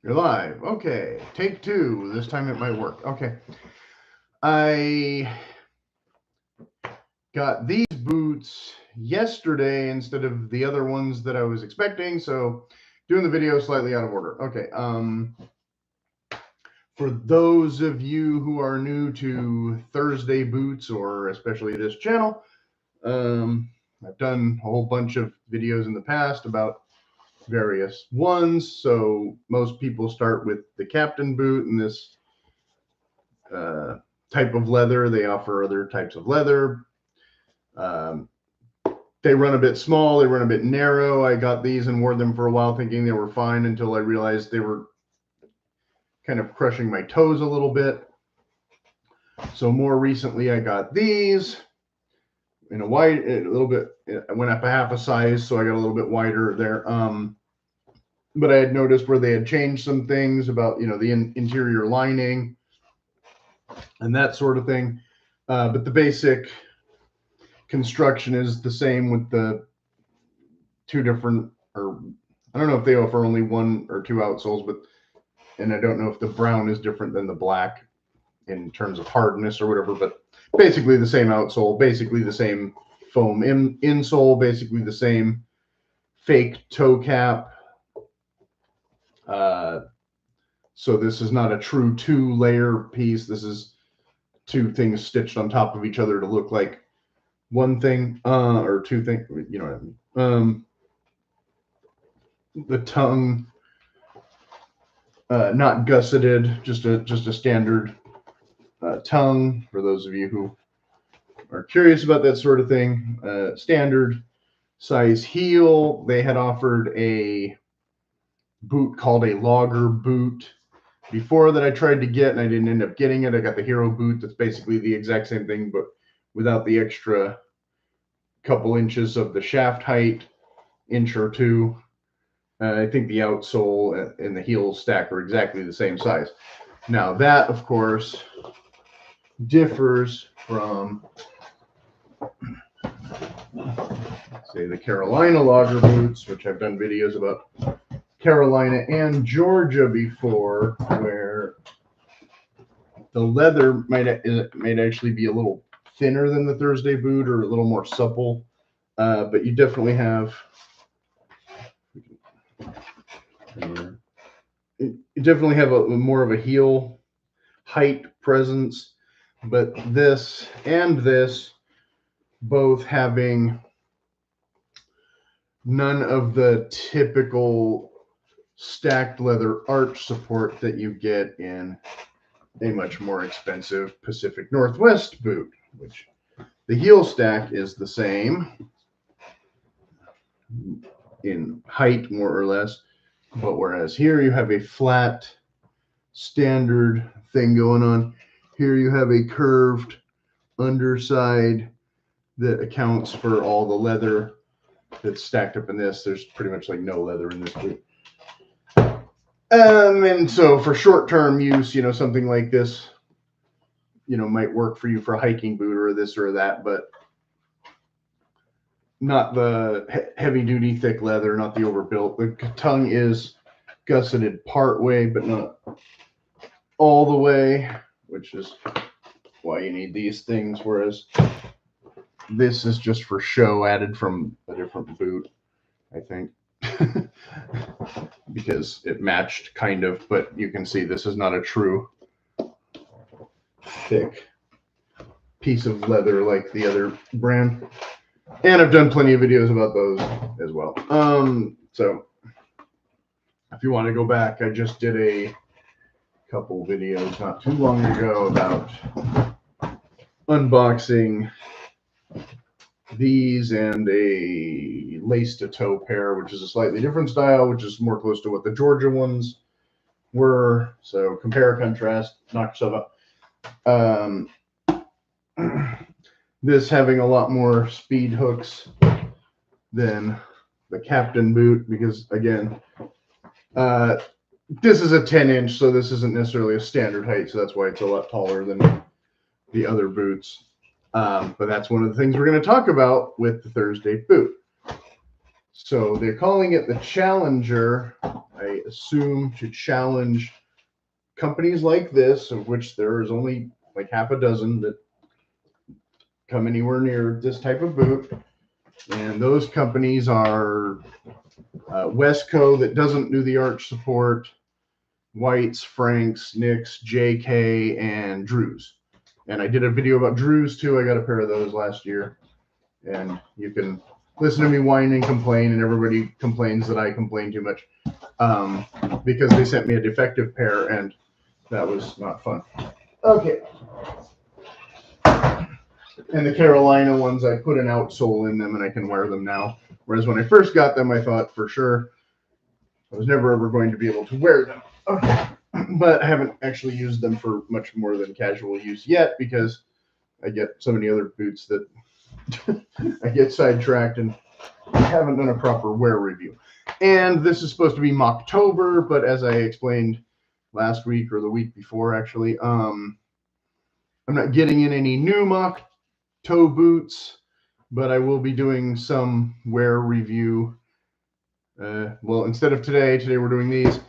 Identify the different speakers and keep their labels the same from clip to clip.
Speaker 1: You're live. Okay. Take two. This time it might work. Okay. I got these boots yesterday instead of the other ones that I was expecting. So doing the video slightly out of order. Okay. For those of you who are new to Thursday boots or especially this channel, I've done a whole bunch of videos in the past about various ones. So most people start with the captain boot and this uh, type of leather. They offer other types of leather. Um, they run a bit small. They run a bit narrow. I got these and wore them for a while thinking they were fine until I realized they were kind of crushing my toes a little bit. So more recently, I got these in a wide, a little bit. I went up a half a size, so I got a little bit wider there. But I had noticed where they had changed some things about the interior lining and that sort of thing. But the basic construction is the same with the two different, or I don't know if they offer only one or two outsoles, but and I don't know if the brown is different than the black in terms of hardness or whatever, but basically the same outsole, basically the same foam insole, basically the same fake toe cap. Uh, so this is not a true two-layer piece. This is two things stitched on top of each other to look like one thing or two things. You know what I mean? The tongue not gusseted, just a standard tongue. For those of you who are curious about that sort of thing, standard size heel. They had offered a boot called a logger boot before that I tried to get, and I didn't end up getting it. I got the hero boot. That's basically the exact same thing, but without the extra couple inches of the shaft height, inch or two. I think the outsole and the heel stack are exactly the same size. Now that, of course, differs from, say, the Carolina logger boots, which I've done videos about Carolina and Georgia before, where the leather might actually be a little thinner than the Thursday boot or a little more supple, but you definitely have a more of a heel height presence, but this and this both having none of the typical stacked leather arch support that you get in a much more expensive Pacific Northwest boot, which the heel stack is the same in height, more or less, but whereas here you have a flat standard thing going on, here you have a curved underside that accounts for all the leather that's stacked up in this. There's pretty much like no leather in this boot. And so for short-term use, something like this, might work for you for a hiking boot or this or that, but not the heavy-duty thick leather, not the overbuilt. The tongue is gusseted part way, but not all the way, which is why you need these things, whereas this is just for show, added from a different boot, I think. Because it matched kind of, but you can see this is not a true thick piece of leather like the other brand. And I've done plenty of videos about those as well. So if you want to go back, I just did a couple videos not too long ago about unboxing these and a lace to toe pair, which is a slightly different style, which is more close to what the Georgia ones were. So compare, contrast, knock yourself out. This having a lot more speed hooks than the Captain boot, because again, this is a 10-inch, so this isn't necessarily a standard height, so that's why it's a lot taller than the other boots. But that's one of the things we're going to talk about with the Thursday boot. So they're calling it the Challenger I assume to challenge companies like this, of which there is only like half a dozen that come anywhere near this type of boot. And those companies are Westco, that doesn't do the arch support, White's, Frank's, Nick's, JK, and Drew's. And I did a video about Drew's too. I got a pair of those last year. And you can listen to me whine and complain, and everybody complains that I complain too much because they sent me a defective pair, and that was not fun. Okay. And the Carolina ones, I put an outsole in them, and I can wear them now. Whereas when I first got them, I thought for sure I was never ever going to be able to wear them. Okay. But I haven't actually used them for much more than casual use yet because I get so many other boots that I get sidetracked and haven't done a proper wear review. And this is supposed to be Mocktober, but as I explained last week or the week before, actually, I'm not getting in any new mock toe boots, but I will be doing some wear review. Well, instead of today we're doing these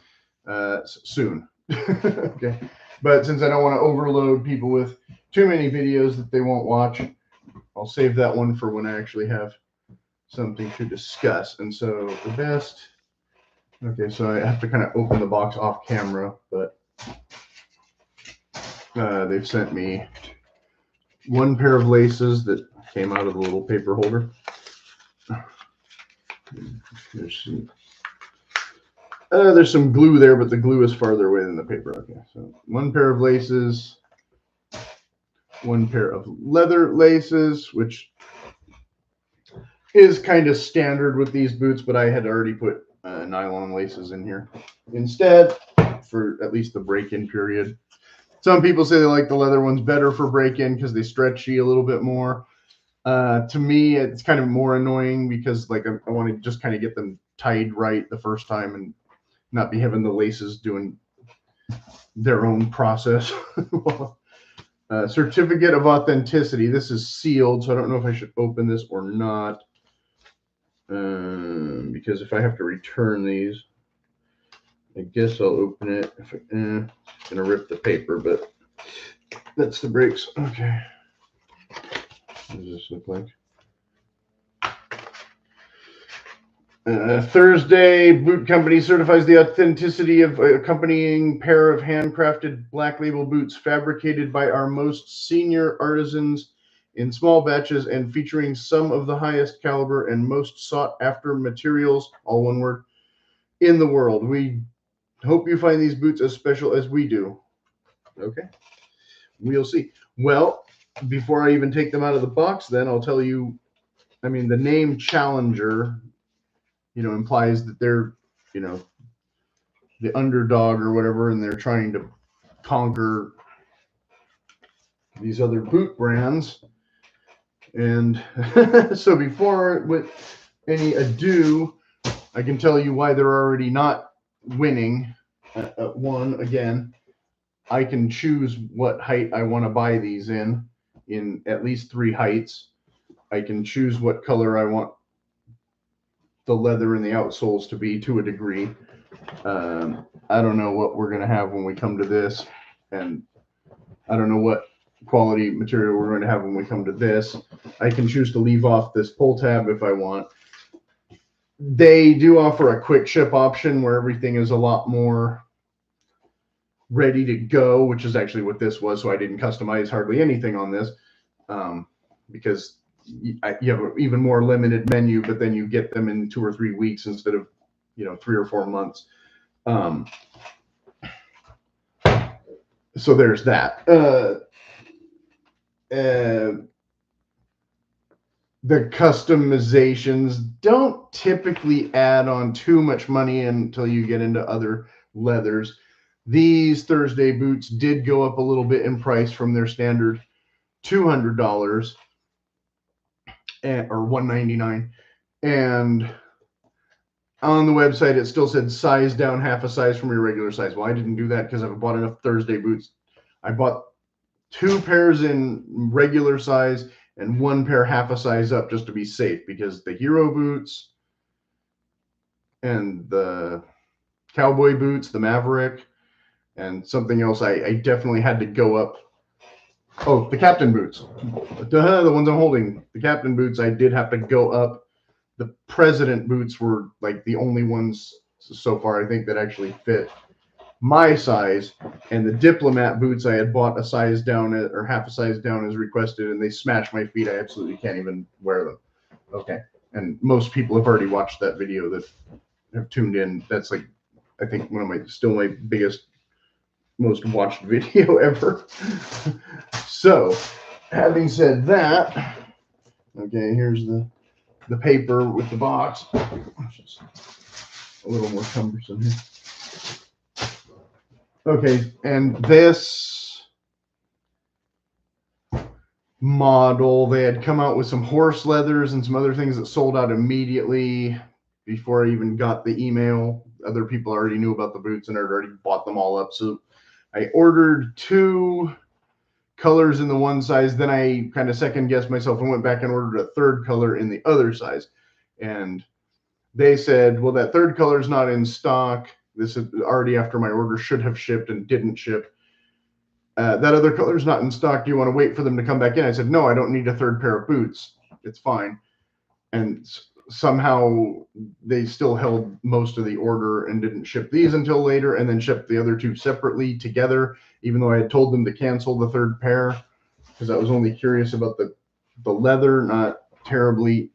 Speaker 1: soon. Okay. But since I don't want to overload people with too many videos that they won't watch, I'll save that one for when I actually have something to discuss. And so the best, okay, so I have to kind of open the box off camera, but they've sent me one pair of laces that came out of the little paper holder. There's some glue there, but the glue is farther away than the paper. Okay, so one pair of laces, one pair of leather laces, which is kind of standard with these boots, but I had already put nylon laces in here instead for at least the break-in period. Some people say they like the leather ones better for break-in because they stretchy a little bit more. To me, it's kind of more annoying because like I want to just kind of get them tied right the first time and not be having the laces doing their own process. Certificate of authenticity. This is sealed, so I don't know if I should open this or not. Because if I have to return these, I guess I'll open it. If it's gonna rip the paper, but that's the brakes. Okay. What does this look like? Thursday, Boot Company certifies the authenticity of accompanying pair of handcrafted black label boots fabricated by our most senior artisans in small batches and featuring some of the highest caliber and most sought after materials, all one word, in the world. We hope you find these boots as special as we do. Okay, we'll see. Well, before I even take them out of the box, then I'll tell you, I mean, the name Challenger, you know, implies that they're, you know, the underdog or whatever, and they're trying to conquer these other boot brands. And so before with any ado, I can tell you why they're already not winning. One, again, I can choose what height I want to buy these in at least 3 heights. I can choose what color I want the leather and the outsoles to be to a degree. I don't know what we're going to have when we come to this, and I don't know what quality material we're going to have when we come to this. I can choose to leave off this pull tab if I want. They do offer a quick ship option where everything is a lot more ready to go, which is actually what this was. So I didn't customize hardly anything on this because you have an even more limited menu, but then you get them in 2 or 3 weeks instead of, you know, 3 or 4 months. So there's that. The customizations don't typically add on too much money until you get into other leathers. These Thursday boots did go up a little bit in price from their standard $200 or $199, and on the website it still said size down half a size from your regular size. Well, I didn't do that because I've bought enough Thursday boots. I bought 2 pairs in regular size and 1 pair half a size up just to be safe, because the Hero boots and the cowboy boots, the Maverick, and something else I definitely had to go up. Oh, the captain boots. The ones I'm holding. The captain boots, I did have to go up. The president boots were like the only ones so far, I think, that actually fit my size. And the diplomat boots I had bought a size down or half a size down as requested, and they smashed my feet. I absolutely can't even wear them. Okay. And most people have already watched that video that have tuned in. That's like, I think, one of my biggest, most watched video ever. So, having said that, okay, here's the paper with the box. Just a little more cumbersome here. Okay, and this model, they had come out with some horse leathers and some other things that sold out immediately before I even got the email. Other people already knew about the boots and had already bought them all up. So I ordered 2 colors in the one size. Then I kind of second guessed myself and went back and ordered a 3rd color in the other size. And they said, well, that 3rd color is not in stock. This is already after my order should have shipped and didn't ship. That other color is not in stock. Do you want to wait for them to come back in? I said, no, I don't need a 3rd pair of boots. It's fine. And somehow they still held most of the order and didn't ship these until later, and then shipped the other 2 separately together, even though I had told them to cancel the 3rd pair because I was only curious about the leather, not terribly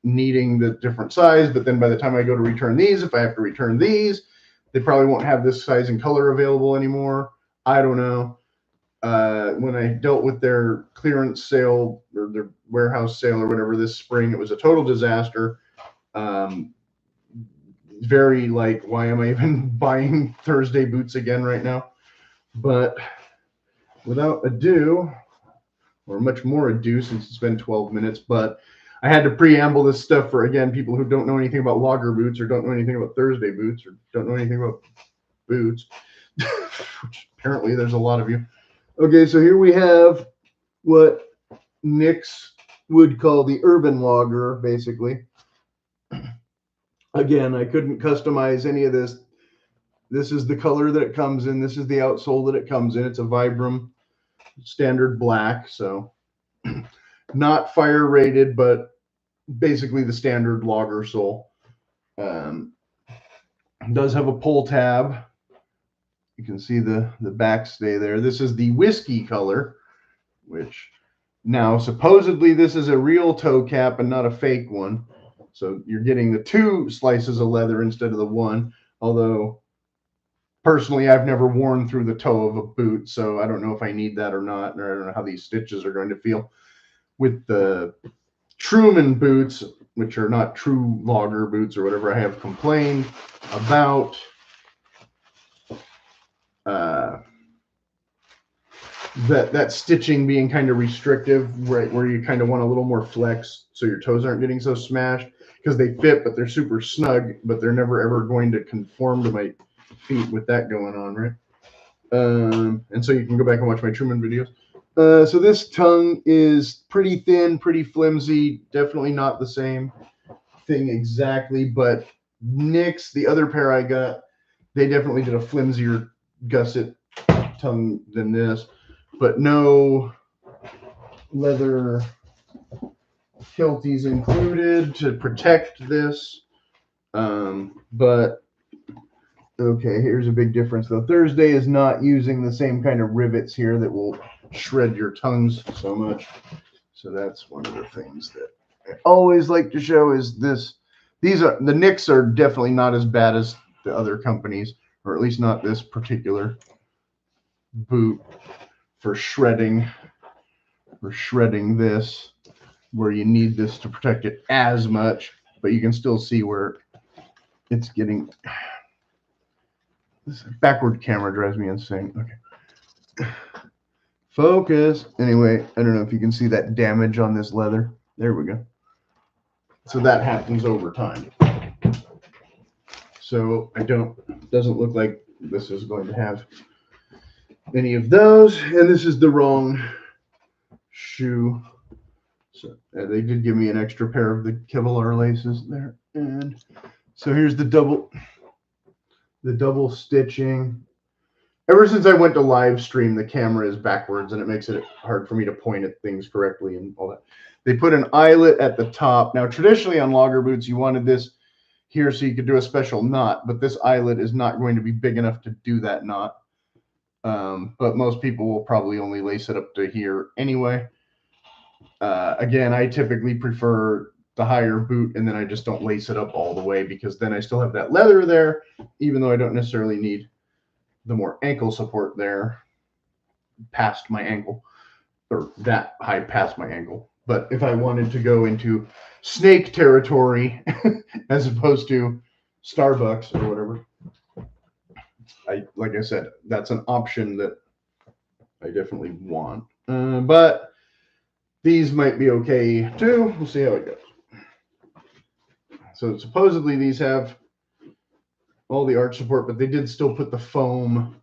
Speaker 1: needing the different size. But then by the time I go to return these, if I have to return these, they probably won't have this size and color available anymore. I don't know. When I dealt with their clearance sale or their warehouse sale or whatever this spring, it was a total disaster. Very like, why am I even buying Thursday boots again right now? But without ado, or much more ado since it's been 12 minutes, but I had to preamble this stuff for, again, people who don't know anything about logger boots or don't know anything about Thursday boots or don't know anything about boots, which apparently there's a lot of you. Okay, so here we have what Nick's would call the urban logger, basically. Again, I couldn't customize any of this. This is the color that it comes in. This is the outsole that it comes in. It's a Vibram standard black, so not fire rated, but basically the standard logger sole. Does have a pull tab. You can see the backstay there. This is the whiskey color, which now supposedly this is a real toe cap and not a fake one. So you're getting the 2 slices of leather instead of the 1. Although personally, I've never worn through the toe of a boot, so I don't know if I need that or not, or I don't know how these stitches are going to feel. With the Truman boots, which are not true logger boots or whatever, I have complained about that stitching being kind of restrictive, right, where you kind of want a little more flex so your toes aren't getting so smashed, because they fit, but they're super snug, but they're never ever going to conform to my feet with that going on, right? And so you can go back and watch my Truman videos. So this tongue is pretty thin, pretty flimsy, definitely not the same thing exactly, but Nick's, the other pair I got, they definitely did a flimsier gusset tongue than this, but no leather kilties included to protect this. But okay, here's a big difference though. Thursday is not using the same kind of rivets here that will shred your tongues so much. So that's one of the things that I always like to show is this. The Nicks are definitely not as bad as the other companies, or at least not this particular boot for shredding this, where you need this to protect it as much, but you can still see where it's getting. This backward camera drives me insane. Okay. Focus. Anyway, I don't know if you can see that damage on this leather. There we go. So that happens over time. So doesn't look like this is going to have any of those. And this is the wrong shoe. So they did give me an extra pair of the Kevlar laces there. And so here's the double the double stitching. Ever since I went to live stream, the camera is backwards and it makes it hard for me to point at things correctly and all that. They put an eyelet at the top. Now, traditionally on logger boots, you wanted this here so you could do a special knot, but this eyelet is not going to be big enough to do that knot. But most people will probably only lace it up to here anyway. Again, I typically prefer the higher boot, and then I just don't lace it up all the way because then I still have that leather there, even though I don't necessarily need the more ankle support there past my ankle, or that high past my ankle. But if I wanted to go into snake territory as opposed to Starbucks or whatever, like I said, that's an option that I definitely want. But these might be okay too. We'll see how it goes. So supposedly these have all the arch support, but they did still put the foam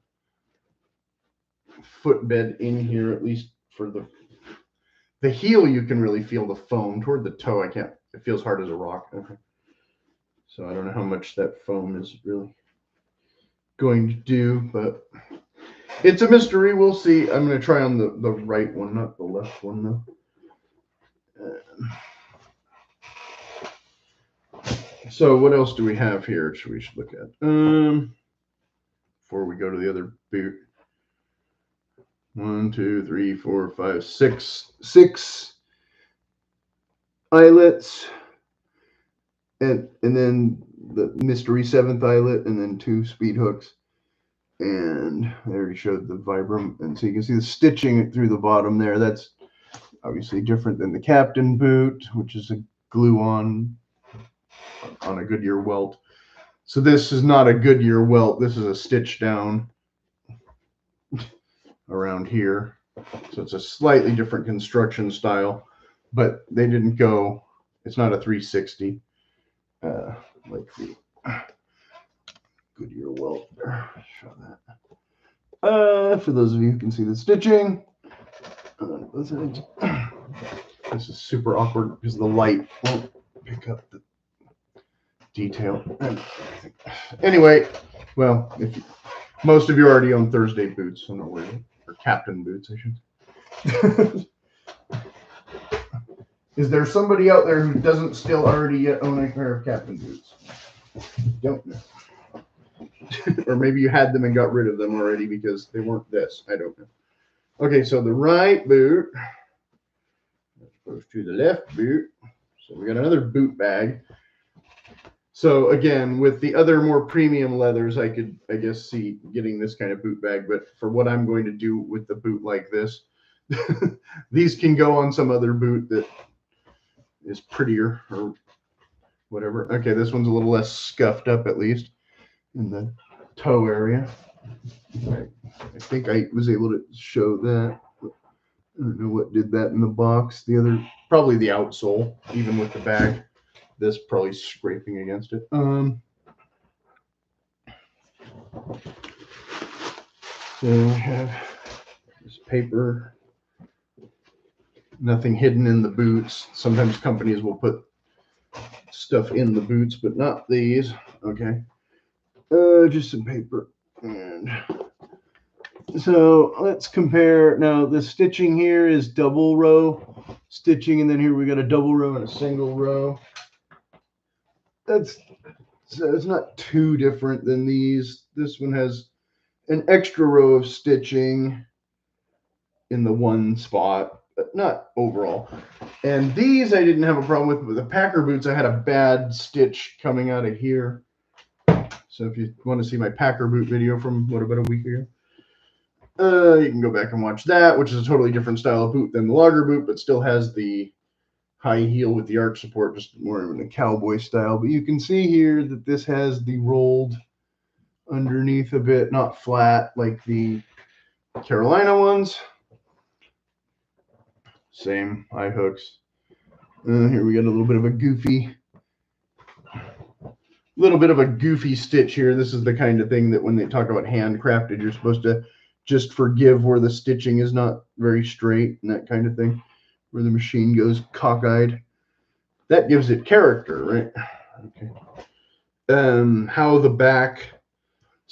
Speaker 1: footbed in here, at least for the heel. You can really feel the foam. Toward the toe, I can't. It feels hard as a rock. Okay. So I don't know how much that foam is really going to do, but it's a mystery. We'll see. I'm going to try on the right one, not the left one though. So what else do we have here? We should look at before we go to the other boot. 1, 2, 3, 4, 5, 6 eyelets, and then the mystery 7th eyelet, and then 2 speed hooks. And I already showed the Vibram, and so you can see the stitching through the bottom there. That's obviously different than the Captain boot, which is a glue-on a Goodyear welt. So this is not a Goodyear welt. This is a stitch down around here. So it's a slightly different construction style, but they didn't go, it's not a 360 like the Goodyear welt there. Show that. For those of you who can see the stitching, this is super awkward because the light won't pick up the detail. Anyway, well, most of you already own Thursday boots, so no worry, or Captain boots, I should. Is there somebody out there who doesn't still already yet own a pair of Captain boots? Don't know. Or maybe you had them and got rid of them already because they weren't this. I don't know. Okay, so the right boot goes to the left boot. So we got another boot bag. So again, with the other more premium leathers, I could, I guess, see getting this kind of boot bag. But for what I'm going to do with the boot like this, these can go on some other boot that is prettier or whatever. Okay, this one's a little less scuffed up, at least in the toe area. I think I was able to show that. I don't know what did that in the box. The other, probably the outsole, even with the bag. This probably scraping against it. So we have this paper. Nothing hidden in the boots. Sometimes companies will put stuff in the boots, but not these. Okay. Just some paper. And so let's compare. Now the stitching here is double row stitching, and then here we got a double row and a single row. So it's not too different than these. This one has an extra row of stitching in the one spot, but not overall. And these I didn't have a problem with, but the Packer boots, I had a bad stitch coming out of here. So if you want to see my Packer boot video from, what, about a week ago, you can go back and watch that, which is a totally different style of boot than the logger boot, but still has the high heel with the arch support, just more in the cowboy style. But you can see here that this has the rolled underneath a bit, not flat like the Carolina ones. Same eye hooks. Here we got a little bit of a goofy stitch here. This is the kind of thing that when they talk about handcrafted, you're supposed to just forgive where the stitching is not very straight and that kind of thing, where the machine goes cockeyed. That gives it character, right? Okay. How the back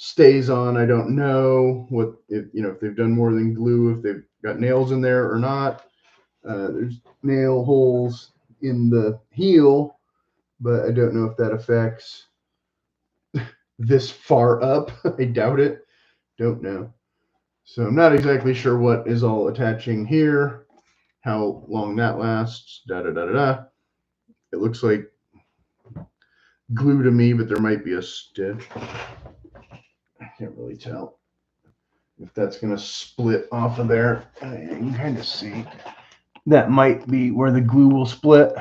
Speaker 1: stays on. I don't know what if if they've done more than glue, if they've got nails in there or not. There's nail holes in the heel, but I don't know if that affects this far up. I doubt it. Don't know. So I'm not exactly sure what is all attaching here, how long that lasts, da da da da da. It looks like glue to me, but there might be a stitch. I can't really tell if that's going to split off of there. You can kind of see. That might be where the glue will split.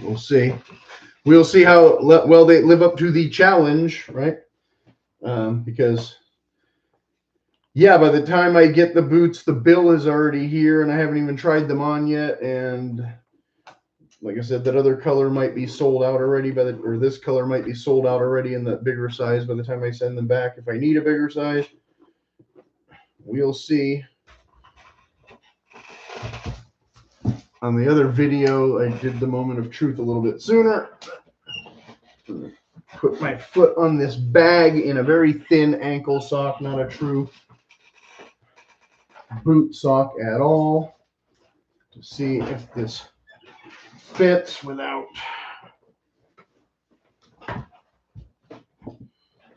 Speaker 1: We'll see. We'll see how well they live up to the challenge, right? Because, yeah, by the time I get the boots, the bill is already here, and I haven't even tried them on yet. And like I said, that other color might be sold out already or this color might be sold out already in the bigger size by the time I send them back. If I need a bigger size, we'll see. On the other video, I did the moment of truth a little bit sooner. Put my foot on this bag in a very thin ankle sock, not a true boot sock at all, to see if this fits without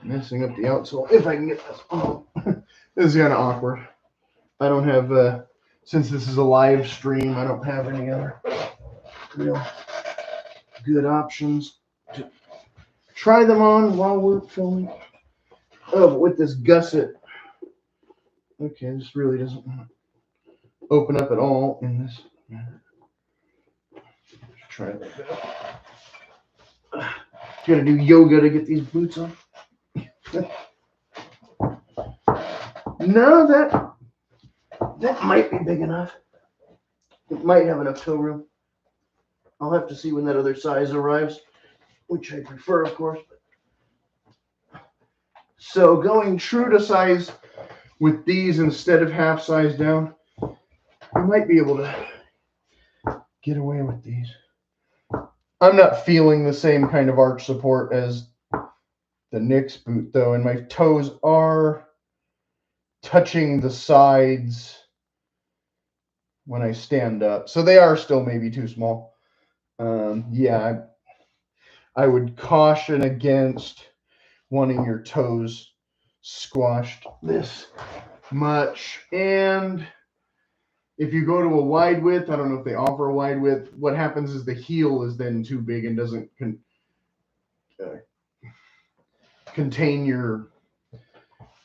Speaker 1: messing up the outsole. If I can get this on. This is kind of awkward. I don't have, since this is a live stream, I don't have any other real good options to try them on while we're filming. Oh, but with this gusset, okay, this really doesn't want to open up at all in this manner. Try it like that. Gotta do yoga to get these boots on. No, that might be big enough. It might have enough toe room. I'll have to see when that other size arrives, which I prefer, of course. So going true to size with these instead of half size down, I might be able to get away with these. I'm not feeling the same kind of arch support as the Nick's boot, though, and my toes are touching the sides when I stand up. So they are still maybe too small. Yeah, I would caution against wanting your toes squashed this much. And if you go to a wide width, I don't know if they offer a wide width, what happens is the heel is then too big and doesn't contain your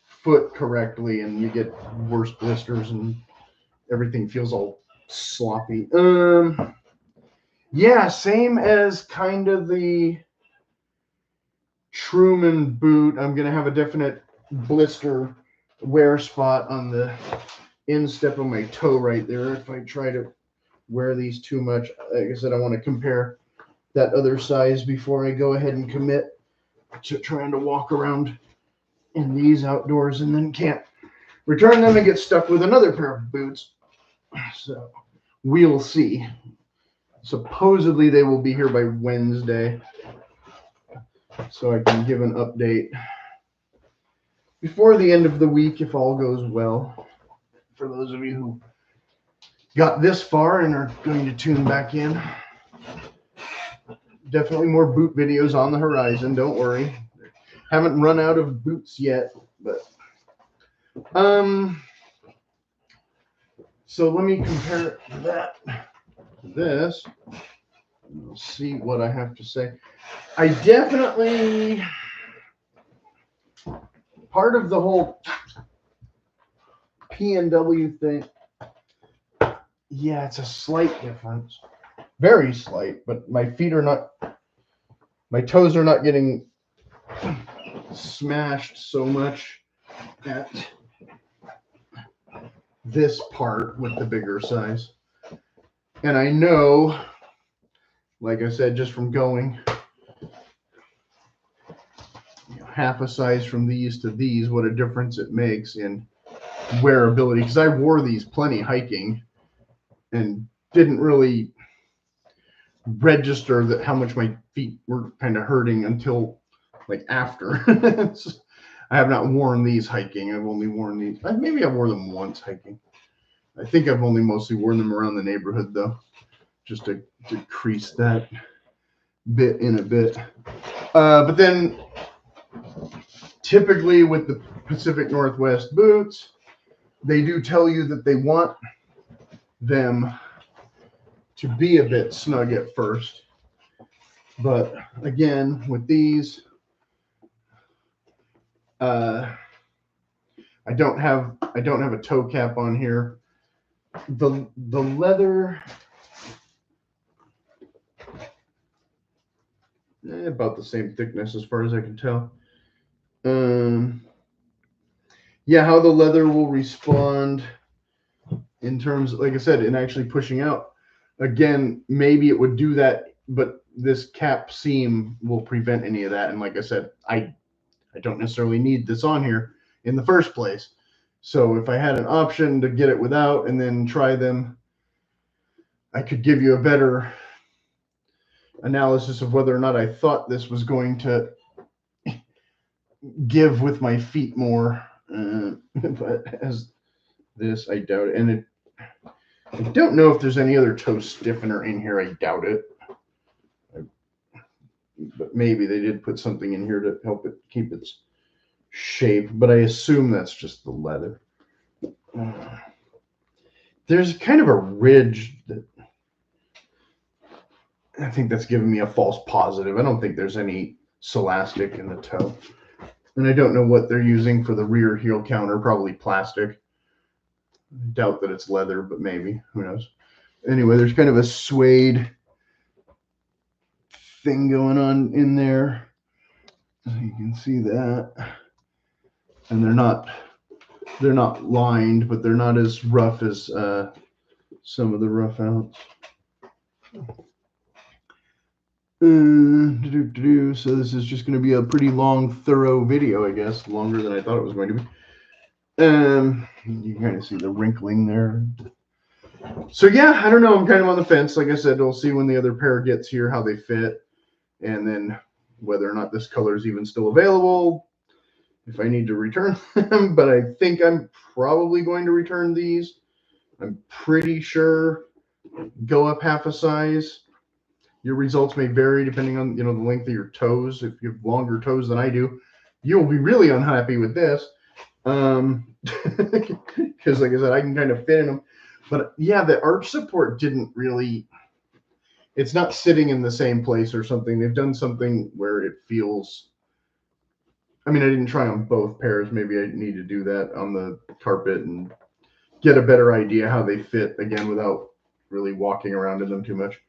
Speaker 1: foot correctly, and you get worse blisters and everything feels all sloppy. Yeah, same as kind of the Truman boot. I'm going to have a definite blister wear spot on the instep of my toe right there if I try to wear these too much. Like I said, I want to compare that other size before I go ahead and commit to trying to walk around in these outdoors and then can't return them and get stuck with another pair of boots. So we'll see. Supposedly they will be here by Wednesday, so I can give an update before the end of the week if all goes well. For those of you who got this far and are going to tune back in, definitely more boot videos on the horizon. Don't worry. Haven't run out of boots yet, but so let me compare that to this. We'll see what I have to say. I definitely, part of the whole PNW thing, yeah, it's a slight difference. Very slight, but my feet are not, my toes are not getting smashed so much at this part with the bigger size. And I know, like I said, just from going half a size from these to these, what a difference it makes in wearability. Because I wore these plenty hiking and didn't really register that how much my feet were kind of hurting until like after. I have not worn these hiking. I've only worn these. Maybe I wore them once hiking. I think I've only mostly worn them around the neighborhood though, just to decrease that bit in a bit. But then typically with the Pacific Northwest boots, they do tell you that they want them to be a bit snug at first. But again, with these, I don't have a toe cap on here. The leather, about the same thickness as far as I can tell. Yeah, how the leather will respond in terms, like I said, in actually pushing out. Again, maybe it would do that, but this cap seam will prevent any of that. And like I said, I don't necessarily need this on here in the first place. So if I had an option to get it without and then try them, I could give you a better analysis of whether or not I thought this was going to give with my feet more. But as this, I doubt it. And I don't know if there's any other toe stiffener in here. I doubt it. But maybe they did put something in here to help it keep its shape. But I assume that's just the leather. There's kind of a ridge that I think that's giving me a false positive. I don't think there's any Celastic in the toe. And I don't know what they're using for the rear heel counter, probably plastic. I doubt that it's leather, but maybe, who knows. Anyway, there's kind of a suede thing going on in there. So you can see that. And they're not lined, but they're not as rough as some of the rough outs. So this is just going to be a pretty long, thorough video, I guess, longer than I thought it was going to be. You can kind of see the wrinkling there. So yeah, I don't know. I'm kind of on the fence. Like I said, we'll see when the other pair gets here how they fit, and then whether or not this color is even still available. If I need to return them, but I think I'm probably going to return these. I'm pretty sure go up half a size. Your results may vary depending on, the length of your toes. If you have longer toes than I do, you'll be really unhappy with this. Because like I said, I can kind of fit in them. But yeah, the arch support didn't really, it's not sitting in the same place or something. They've done something where it feels, I mean, I didn't try on both pairs. Maybe I need to do that on the carpet and get a better idea how they fit again without really walking around in them too much.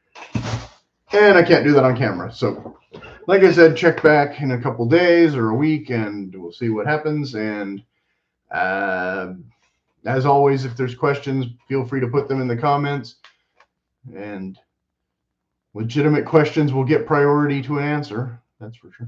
Speaker 1: And I can't do that on camera. So like I said, check back in a couple days or a week and we'll see what happens. And as always, if there's questions, feel free to put them in the comments. And legitimate questions will get priority to an answer. That's for sure.